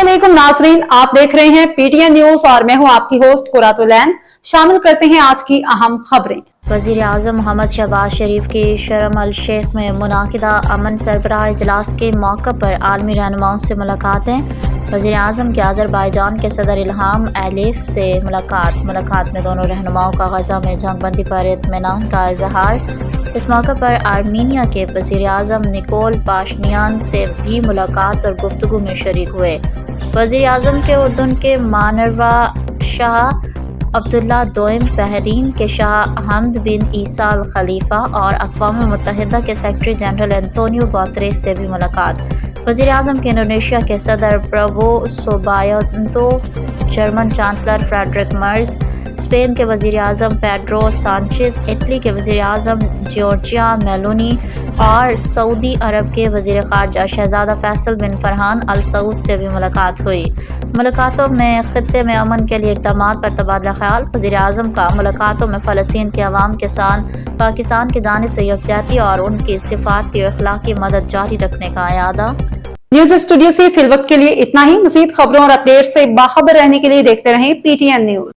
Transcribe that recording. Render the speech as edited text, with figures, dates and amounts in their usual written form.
अस्सलामुअलैकुम नाजरीन, आप देख रहे हैं पीटीएन न्यूज और मैं हूं आपकी होस्ट कुरातुलैन। शामिल करते हैं आज की अहम खबरें। वज़ीर आज़म मोहम्मद शहबाज शरीफ की शर्म अल शेख में मुनाकिदा अमन सरबराह इजलास के मौका पर आलमी रहनुमाओं से मुलाकातें। वज़ीर आज़म की अज़रबैजान के सदर इल्हाम अलीफ से मुलाकात में दोनों रहनुमाओं का गज़ा में जंग बंदी पर इत्मीनान का इजहार। इस मौके पर आर्मीनिया के वज़ीर आज़म निकोल पाशिनियान से भी मुलाकात और गुफ्तगू में शरीक हुए। वज़ीर आज़म के उर्दन के मानरवा शाह अब्दुल्ला दोइम, बहरीन के शाह हमद बिन ईसा अल खलीफा और अक़वाम मुत्तहिदा के सेक्रेटरी जनरल एंटोनियो गुतेरेस से भी मुलाकात। वज़ीर आज़म के इंडोनेशिया के सदर Prabowo Subianto, German chancellor Friedrich Merz, Spain के वज़ीर आज़म पेड्रो सांचेज, इटली के वज़ीर आज़म जॉर्जिया मेलोनी और सऊदी अरब के वज़ीर ख़ारजा शहज़ादा फैसल बिन फरहान अल सऊद से भी मुलाकात हुई। मुलाकातों में ख़ित्ते में अमन के लिए इक़दामात पर तबादला ख्याल। वज़ीर आज़म का मुलाकातों में फ़लस्तीन के अवाम के साथ पाकिस्तान की जानिब से यकजहती और उनकी सिफाती और अखलाकी मदद जारी रखने का इरादा। न्यूज स्टूडियो से फिलवक्त के लिए इतना ही। मज़ीद खबरों और अपडेट से बाखबर रहने के लिए देखते रहें पीटीएन न्यूज।